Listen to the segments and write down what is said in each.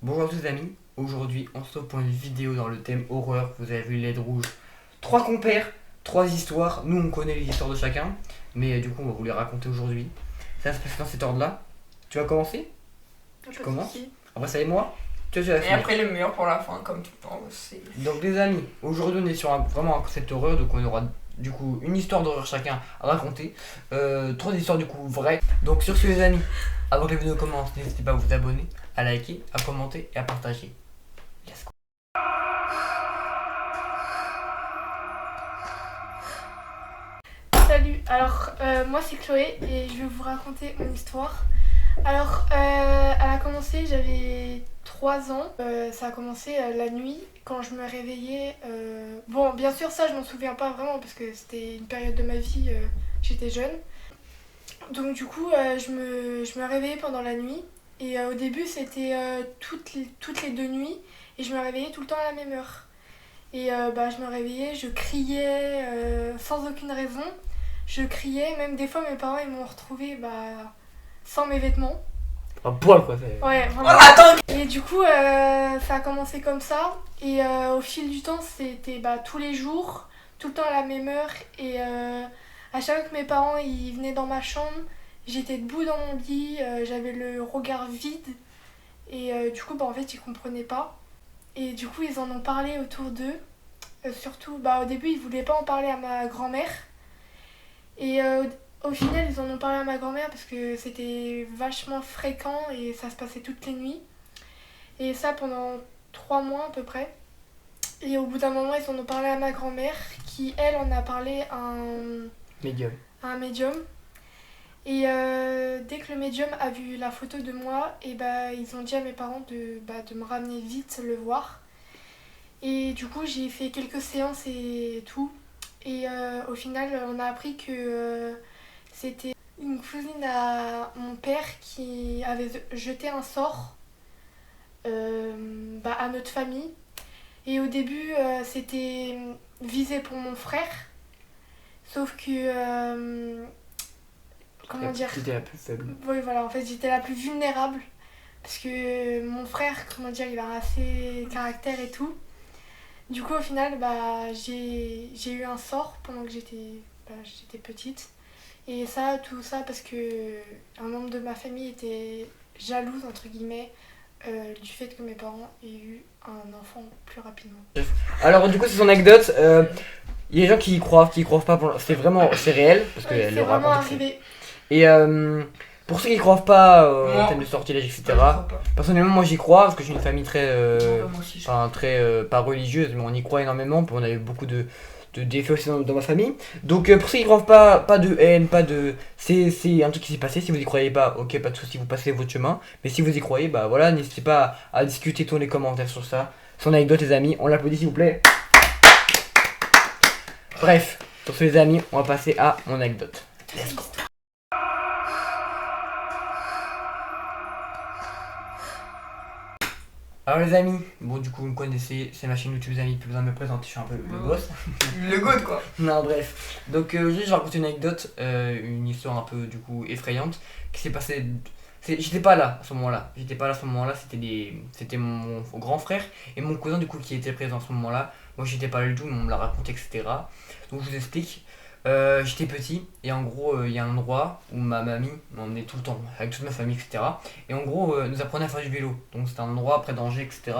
Bonjour à tous les amis, aujourd'hui on se retrouve pour une vidéo dans le thème horreur. Vous avez vu LED rouge, 3 compères, 3 histoires. Nous on connaît les histoires de chacun, mais du coup on va vous les raconter aujourd'hui. Ça va se passer dans cet ordre là. Tu vas commencer? Tu commences. Après ça et moi. Tu vas Et finir. après le mur pour la fin, comme tout le temps. Donc les amis, aujourd'hui on est sur vraiment un concept horreur, donc on aura du coup une histoire d'horreur chacun à raconter. 3 histoires du coup vraies. Donc sur ce les amis, avant que la vidéo commence, n'hésitez pas à vous abonner, à liker, à commenter et à partager. Let's go. Salut, alors moi c'est Chloé et je vais vous raconter mon histoire. Alors elle a commencé, j'avais 3 ans. Ça a commencé la nuit quand je me réveillais. Bon, bien sûr, ça je m'en souviens pas vraiment parce que c'était une période de ma vie, j'étais jeune. Donc du coup, je me réveillais pendant la nuit. Et au début, c'était toutes les 2 nuits et je me réveillais tout le temps à la même heure. Et je me réveillais, je criais sans aucune raison. Je criais, même des fois mes parents ils m'ont retrouvée sans mes vêtements. Un poil quoi, c'est. Ouais, Oh, vraiment. attends. Et du coup, ça a commencé comme ça. Et au fil du temps, c'était tous les jours, tout le temps à la même heure. Et à chaque fois que mes parents ils venaient dans ma chambre, j'étais debout dans mon lit, j'avais le regard vide. Et du coup, en fait, ils comprenaient pas. Et du coup, ils en ont parlé autour d'eux. Surtout, au début, ils voulaient pas en parler à ma grand-mère. Et au final, ils en ont parlé à ma grand-mère parce que c'était vachement fréquent et ça se passait toutes les nuits. Et ça pendant 3 mois à peu près. Et au bout d'un moment, ils en ont parlé à ma grand-mère qui, elle, en a parlé Médium. à un médium. Et dès que le médium a vu la photo de moi, et ils ont dit à mes parents de me ramener vite le voir. Et du coup, j'ai fait quelques séances et tout. Et au final, on a appris que c'était une cousine à mon père qui avait jeté un sort à notre famille. Et au début, c'était visé pour mon frère. Sauf que... comment dire? C'était la plus faible. Oui, voilà, en fait, j'étais la plus vulnérable. Parce que mon frère, comment dire, il a assez caractère et tout. Du coup, au final, j'ai eu un sort pendant que j'étais petite. Et ça, tout ça, parce que un membre de ma famille était jalouse, entre guillemets, du fait que mes parents aient eu un enfant plus rapidement. Alors du coup c'est son anecdote. Il y a des gens qui y croient pas. C'est réel parce que Oui, elle c'est le vraiment raconte. arrivé. Et pour ceux qui croient pas Moi. au thème de sortilège, etc. Je crois pas. Personnellement moi j'y crois parce que j'ai une famille très, Moi aussi, pas religieuse, mais on y croit énormément. On avait beaucoup de défaits aussi dans ma famille. Donc pour ceux qui croient pas de haine, pas de... C'est un truc qui s'est passé. Si vous y croyez pas, ok, pas de soucis, vous passez votre chemin. Mais si vous y croyez, voilà, n'hésitez pas à discuter dans les commentaires sur ça. Son anecdote les amis, on l'applaudit s'il vous plaît. Bref, sur ce les amis, on va passer à mon anecdote. Alors les amis, bon du coup vous me connaissez, c'est ma chaîne YouTube les amis, plus besoin de me présenter, je suis un peu le boss. Le goût quoi. Non bref, donc juste je raconte une anecdote, une histoire un peu du coup effrayante qui s'est passée. J'étais pas là à ce moment-là, c'était mon grand frère et mon cousin du coup qui était présent à ce moment-là. Moi j'étais pas là du tout, mais on me l'a raconté etc. Donc je vous explique. J'étais petit et en gros il y a un endroit où ma mamie m'emmenait tout le temps avec toute ma famille etc. Et en gros nous apprenait à faire du vélo. Donc c'était un endroit près d'Angers etc.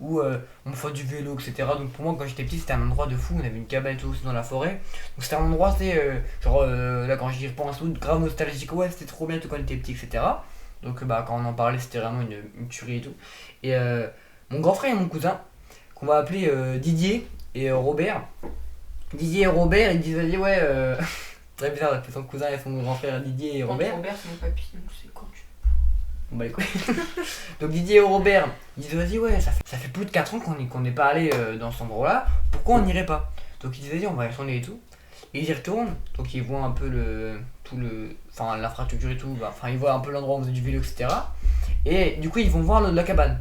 Où on fait du vélo etc. Donc pour moi quand j'étais petit c'était un endroit de fou, on avait une cabane et tout aussi dans la forêt. Donc c'était un endroit là quand j'y repense tout grave nostalgique, ouais c'était trop bien tout quand on était petit etc. Donc quand on en parlait c'était vraiment une tuerie et tout. Et mon grand frère et mon cousin qu'on va appeler Didier et Robert. Didier et Robert, ils disent vas-y ouais très bizarre d'appeler son cousin et son grand frère Didier et Robert. Robert, c'est mon papy, donc c'est con. Bon bah les couilles. Donc Didier et Robert, ils disent vas-y ouais ça fait plus de 4 ans qu'on n'est pas allé dans cet endroit là, pourquoi on n'irait pas? Donc ils disent vas-y on va y retourner et tout. Et ils y retournent, donc ils voient un peu l'infrastructure et tout, ils voient un peu l'endroit où on faisait du vélo etc. Et du coup ils vont voir la cabane.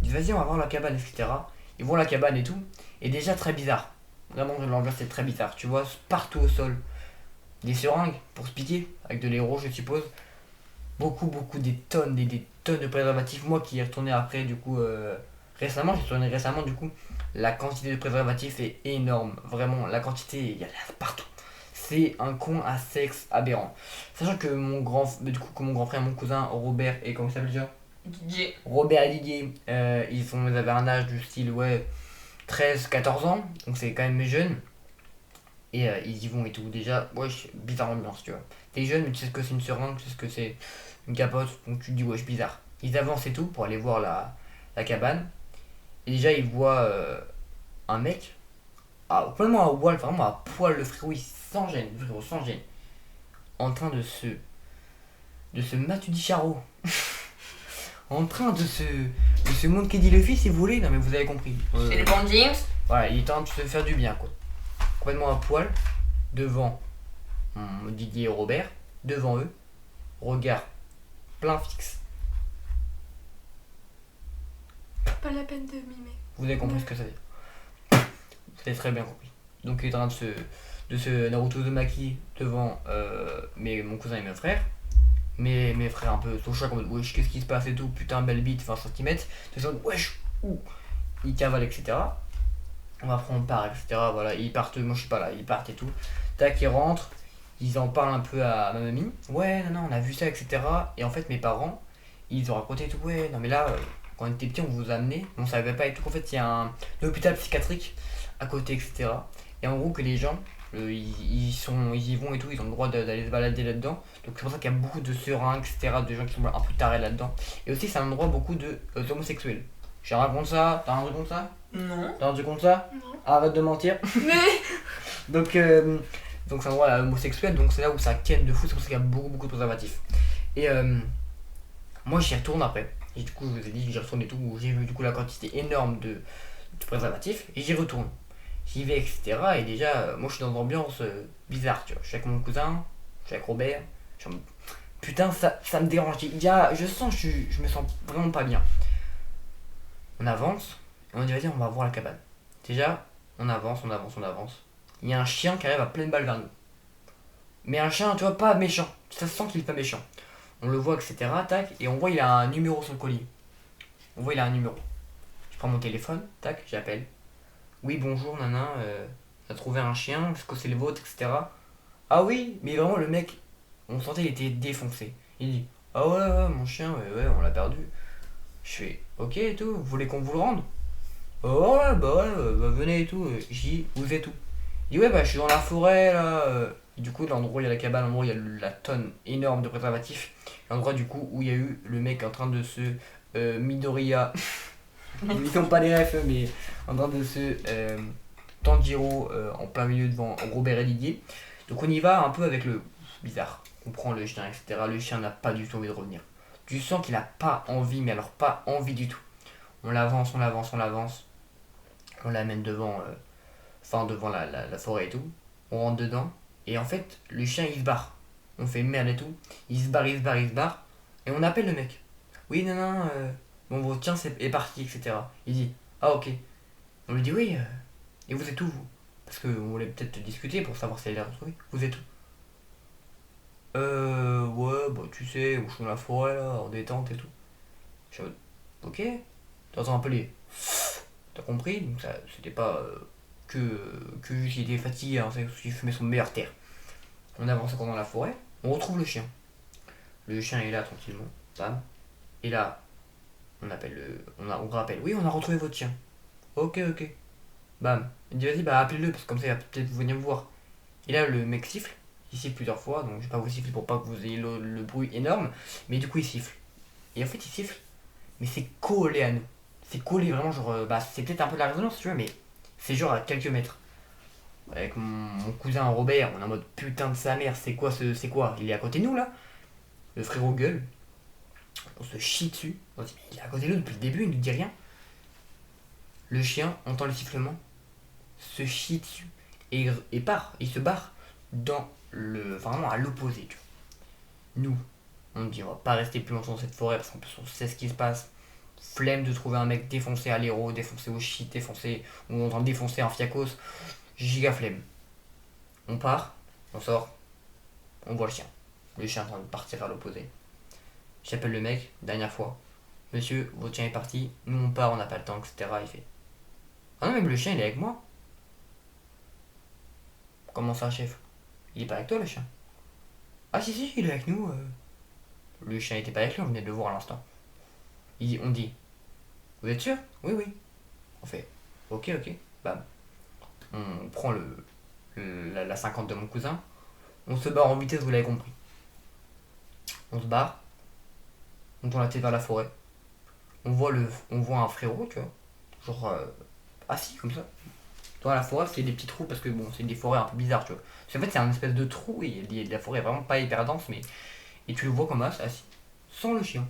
Ils disent vas-y on va voir la cabane etc. Ils vont à la cabane et tout, et déjà très bizarre. Vraiment, l'ambiance est très bizarre. Tu vois, partout au sol, des seringues pour se piquer, avec de l'héros, je suppose. beaucoup, des tonnes de préservatifs. Moi qui y ai retourné après, du coup, récemment, j'ai retourné récemment, du coup, la quantité de préservatifs est énorme. Vraiment, la quantité, il y en a partout. C'est un con à sexe aberrant. Sachant que mon grand frère, mon cousin Robert, et comment il s'appelle déjà DJ. Robert et Didier, ils avaient un âge du style, ouais, 13 14 ans, donc c'est quand même jeune. Et ils y vont et tout. Déjà, wesh, bizarre ambiance, tu vois. T'es jeune, mais tu sais ce que c'est une seringue, tu sais ce que c'est une capote, donc tu te dis, wesh, bizarre. Ils avancent et tout pour aller voir la cabane. Et déjà, ils voient un mec, complètement à poil, vraiment à poil, le frérot, sans gêne, le frérot, sans gêne, en train de se Matu di Charo. En train de se montrer dit le fils, si vous voulez. Non, mais vous avez compris. C'est les bandings. Voilà, il est en train de se faire du bien, quoi. Complètement à poil, devant Didier et Robert, devant eux, regard plein fixe. Pas la peine de mimer. Vous avez compris ce que ça veut dire. Vous avez très bien compris. Donc il est en train de se Naruto Uzumaki devant mon cousin et mes frères. Mes frères un peu sont chocs en mode wesh, qu'est-ce qui se passe et tout, putain, belle bite, 20 cm. Tout ça, wesh, ouh. Ils cavalent, etc. Après on part, etc. Voilà, ils partent, moi je suis pas là, ils partent et tout. Tac, ils rentrent, ils en parlent un peu à ma mamie. Ouais, non, non, on a vu ça, etc. Et en fait, mes parents, ils ont raconté tout. Ouais, non, mais là, quand on était petit, on vous a amené, on savait pas et tout. En fait, il y a un hôpital psychiatrique à côté, etc. Et en gros, que les gens, ils y vont et tout, ils ont le droit d'aller se balader là-dedans. Donc c'est pour ça qu'il y a beaucoup de seringues, etc. De gens qui sont un peu tarés là-dedans. Et aussi, c'est un endroit beaucoup de homosexuels. Je raconte ça, t'as rendu compte ça? Non. T'as rendu compte ça? Non. Arrête de mentir. Mais Donc c'est un endroit homosexuel, donc c'est là où ça ken de fou, c'est pour ça qu'il y a beaucoup de préservatifs. Et moi j'y retourne après. Et du coup, je vous ai dit, j'y retourne et tout, où j'ai vu du coup la quantité énorme de préservatifs, et j'y retourne. J'y vais, etc. Et déjà, moi je suis dans une ambiance bizarre, tu vois. Je suis avec mon cousin, je suis avec Robert. Putain, ça me dérange. Je sens, je me sens vraiment pas bien. On avance, et on dit, vas-y, on va voir la cabane. Déjà, on avance. Il y a un chien qui arrive à pleine balle vers nous. Mais un chien, tu vois, pas méchant. Ça se sent qu'il est pas méchant. On le voit, etc. Tac, et on voit il a un numéro sur le collier. On voit il a un numéro. Je prends mon téléphone, tac, j'appelle. Oui, bonjour, nana, on a trouvé un chien, est-ce que c'est le vôtre, etc. Ah oui, mais vraiment le mec, on sentait il était défoncé. Il dit, ah ouais, mon chien, ouais, on l'a perdu. Je fais, ok et tout, vous voulez qu'on vous le rende? Oh ouais, bah venez et tout. Je dis, vous êtes où? Il dit, ouais, bah je suis dans la forêt là. Du coup, l'endroit où il y a la cabane, l'endroit où il y a la tonne énorme de préservatifs. L'endroit du coup où il y a eu le mec en train de se Midoriya. Ils sont pas les refs, mais en train de se Tanjiro en plein milieu devant Robert et Didier. Donc on y va un peu avec le bizarre. On prend le chien, etc. Le chien n'a pas du tout envie de revenir. Tu sens qu'il a pas envie, mais alors pas envie du tout. On l'avance. On l'amène devant la forêt et tout. On rentre dedans. Et en fait, le chien il se barre. On fait merde et tout. Il se barre. Et on appelle le mec. Oui, non, bon, votre chien est parti, etc. Il dit, ah ok. On lui dit, oui, et vous êtes où vous? Parce qu'on voulait peut-être discuter pour savoir si elle est retrouvée. Vous êtes où? Ouais, bah tu sais, je suis dans la forêt là, en détente et tout. Je suis en mode, ok. T'entends un peu les. T'as compris? Donc ça, c'était pas que juste il était fatigué, hein, c'est parce qu'il fumait son meilleur terre. On avance encore dans la forêt, on retrouve le chien. Le chien est là tranquillement, bam. Et là, on appelle on rappelle, oui, on a retrouvé votre chien. Ok. Bam. Il dit, vas-y, bah appelez-le, parce que comme ça il va peut-être venir me voir. Et là, le mec siffle, il siffle plusieurs fois, donc je vais pas vous siffler pour pas que vous ayez le bruit énorme, mais du coup il siffle. Et en fait, il siffle, mais c'est collé à nous. C'est collé vraiment, genre, c'est peut-être un peu de la résonance, tu vois, mais c'est genre à quelques mètres. Avec mon cousin Robert, on est en mode putain de sa mère, c'est quoi il est à côté de nous là? Le frérot gueule, on se chie dessus. On se dit, il est à côté de nous depuis le début, il nous dit rien. Le chien entend le sifflement, se chie dessus et part, il se barre vraiment à l'opposé, tu vois. Nous, on dit on va pas rester plus longtemps dans cette forêt parce qu'en plus on sait ce qui se passe. Flemme de trouver un mec défoncé à l'héros, défoncé au shit, défoncé, ou en train de défoncer un fiacos. Giga flemme. On part, on sort, on voit le chien. Le chien est en train de partir à l'opposé. J'appelle le mec, dernière fois. Monsieur, votre chien est parti, nous on part, on n'a pas le temps, etc. Il fait. Ah non, mais le chien il est avec moi. Comment ça, chef? Il est pas avec toi le chien? Ah si, si, il est avec nous. Le chien était pas avec lui, on venait de le voir à l'instant. On dit, vous êtes sûr? Oui, oui. On fait, ok, ok. Bam. On prend la 50 de mon cousin. On se barre en vitesse, vous l'avez compris. On se barre. On tourne la tête vers la forêt. On voit un frérot, tu vois. Genre assis comme ça. Dans la forêt, c'est des petits trous parce que bon, c'est des forêts un peu bizarres, tu vois. Parce qu'en fait, c'est un espèce de trou et la forêt est vraiment pas hyper dense, mais. Et tu le vois comme ça, assis. Sans le chien.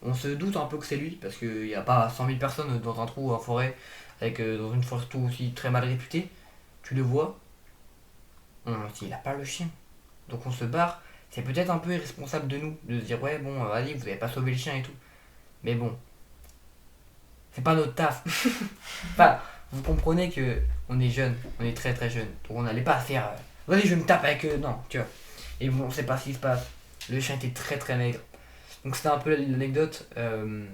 On se doute un peu que c'est lui parce qu'il n'y a pas 100 000 personnes dans un trou en forêt, avec dans une forêt tout aussi très mal réputée. Tu le vois. On se dit, il a pas le chien. Donc on se barre. C'est peut-être un peu irresponsable de nous de se dire, ouais, bon, allez, vous avez pas sauvé le chien et tout. Mais bon. C'est pas notre taf. Enfin, vous comprenez que on est jeune, on est très très jeune. Donc on n'allait pas faire, vas-y, je me tape avec eux. Non, tu vois. Et bon, on sait pas ce qui se passe. Le chien était très très maigre. Donc c'était un peu l'anecdote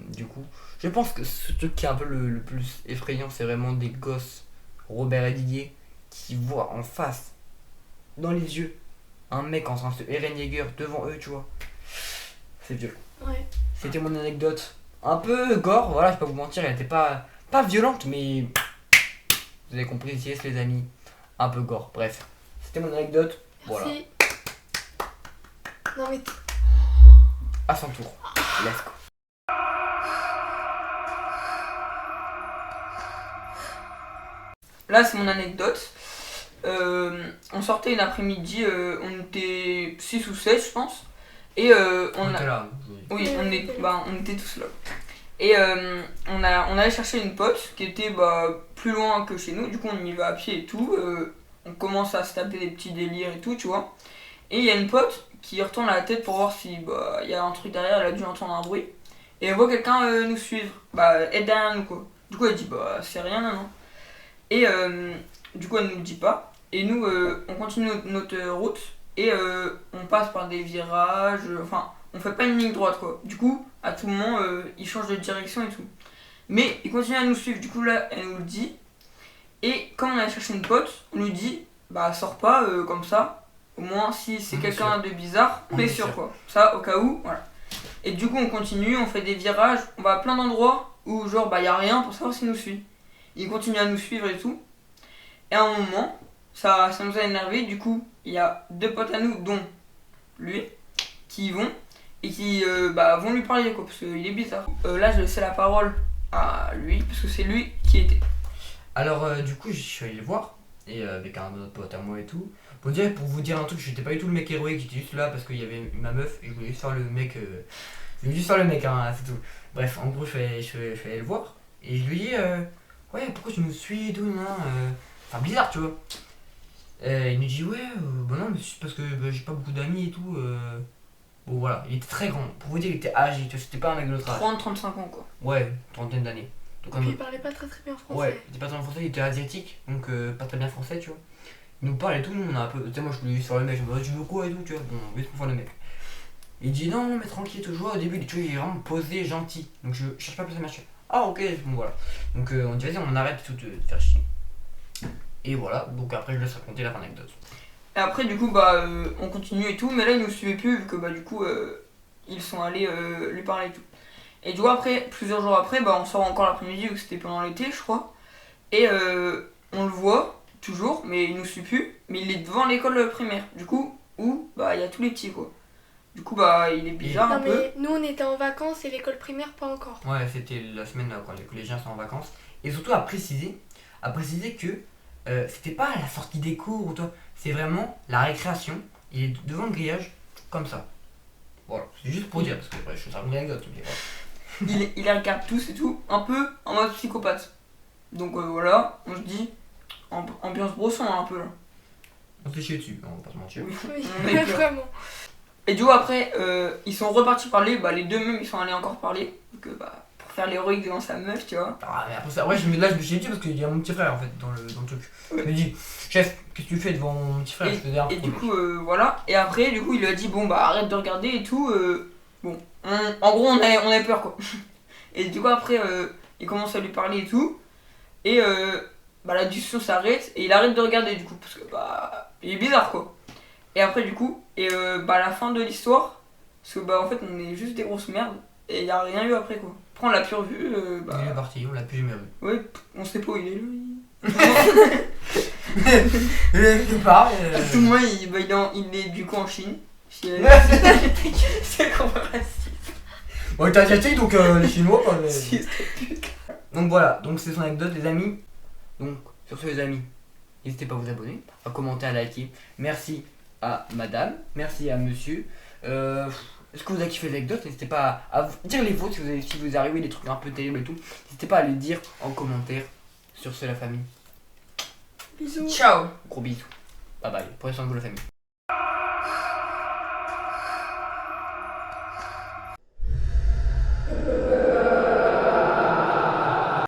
du coup. Je pense que ce truc qui est un peu le plus effrayant, c'est vraiment des gosses, Robert et Didier, qui voient en face, dans les yeux, un mec en train de se Eren Yeager devant eux, tu vois. C'est violent. Ouais. C'était mon anecdote. Un peu gore, voilà, je vais pas vous mentir, elle était pas violente, mais vous avez compris, yes les amis, un peu gore. Bref, c'était mon anecdote. Voilà. Merci. Non mais À son tour. Let's go. Là, c'est mon anecdote. On sortait une après-midi, on était 6 ou 7, je pense. Et on a. Là. Oui, on était tous là. Et on allait chercher une pote qui était plus loin que chez nous. Du coup, on y va à pied et tout. On commence à se taper des petits délires et tout, tu vois. Et il y a une pote qui retourne la tête pour voir si y a un truc derrière. Elle a dû entendre un bruit. Et elle voit quelqu'un nous suivre. Être derrière nous, quoi. Du coup, elle dit c'est rien, non. Et du coup, elle nous le dit pas. Et nous, on continue notre route. Et on passe par des virages. Enfin, on fait pas une ligne droite, quoi. Du coup, à tout moment, il change de direction et tout. Mais il continue à nous suivre. Du coup, là, elle nous le dit. Et comme on allait chercher une pote, on lui dit sors pas comme ça. Au moins, si c'est quelqu'un de bizarre, on est sûr, quoi. Ça, au cas où, voilà. Et du coup, on continue, on fait des virages. On va à plein d'endroits où, genre, y a rien pour savoir s'il nous suit. Il continue à nous suivre et tout. Et à un moment, ça nous a énervé. Du coup, il y a 2 potes à nous, dont lui, qui y vont et qui vont lui parler, quoi, parce qu'il est bizarre. Là, je laissais la parole à lui, parce que c'est lui qui était. Alors, du coup, je suis allé le voir, et avec un autre pote à moi et tout. Pour vous dire un truc, j'étais pas du tout le mec héroïque, j'étais juste là parce qu'il y avait ma meuf et je voulais juste faire le mec. Je voulais juste faire le mec, hein, c'est tout. Bref, en gros, je suis allé le voir et je lui dis ouais, pourquoi tu nous suis et tout, non enfin, bizarre, tu vois. Il me dit ouais, non, mais c'est parce que j'ai pas beaucoup d'amis et tout. Bon, voilà, il était très grand. Pour vous dire, il était âgé, tu vois, c'était pas un mec de notre âge. 30-35 ans, quoi. Ouais, trentaine d'années. Et puis il parlait pas très très bien français. Ouais, il était pas très bien français, il était asiatique, donc pas très bien français, tu vois. Il nous parle et tout, nous on a un peu. Tu sais, moi je voulais juste faire le mec, je me dis, tu veux quoi et tout, tu vois. Bon, juste pour faire le mec. Il dit non, mais tranquille, toujours. Au début, tu vois, il est vraiment posé, gentil. Donc je cherche pas plus à machin. Ah, ok, bon voilà. Donc on dit, vas-y, on arrête tout de faire chier. Et voilà, donc après, je laisse raconter la fin d'anecdote. Et après, du coup, on continue et tout, mais là, ils nous suivaient plus, vu que du coup, ils sont allés lui parler et tout. Et du coup, après, plusieurs jours après, on sort encore l'après-midi, vu que c'était pendant l'été, je crois. Et on le voit, toujours, mais il nous suit plus, mais il est devant l'école primaire, du coup, où il y a tous les petits, quoi. Du coup, il est bizarre un peu. Mais nous, on était en vacances et l'école primaire, pas encore. Ouais, c'était la semaine quand les collégiens sont en vacances. Et surtout à préciser que c'était pas à la sortie des cours ou toi, c'est vraiment la récréation. Il est devant le grillage, comme ça. Voilà, c'est juste pour dire, parce que je raconte une anecdote. Mais voilà. il les regarde tous et tout, un peu en mode psychopathe. Donc voilà, on se dit, ambiance brosson un peu là. On s'est chié dessus, on va pas se mentir. Oui, vraiment. Et du coup après, ils sont repartis parler, les deux mêmes ils sont allés encore parler. Donc pour faire l'héroïque devant sa meuf, tu vois. Ah mais après ça, ouais, je me suis dit parce qu'il y a mon petit frère en fait dans le truc. Ouais. Je me dis, chef, qu'est-ce que tu fais devant mon petit frère? Et du coup voilà, et après du coup il lui a dit bon arrête de regarder et tout. Bon, En gros, on avait peur, quoi. Et du coup, après, il commence à lui parler et tout. Et la discussion s'arrête. Et il arrête de regarder, du coup. Parce que, il est bizarre, quoi. Et après, du coup, à la fin de l'histoire, parce que, en fait, on est juste des grosses merdes. Et il n'y a rien eu après, quoi. Après, on l'a plus revu. Il est parti, on l'a plus jamais vu. Ouais, on sait pas où il est, là. Il est quelque part. Tout le monde, il est du coup en Chine. C'est qu'on va raciste. Bon, il est asiatique, donc les Chinois, quoi. Si, Donc voilà, donc c'est son anecdote, les amis. Donc, sur ce, les amis, n'hésitez pas à vous abonner, à commenter, à liker. Merci à madame, merci à monsieur. Est-ce que vous avez kiffé l'anecdote? N'hésitez pas à dire les vôtres si vous arrivez des trucs un peu terribles et tout. N'hésitez pas à les dire en commentaire. Sur ce, la famille. Bisous. Ciao. Gros bisous. Bye bye. Prenez soin de vous, la famille.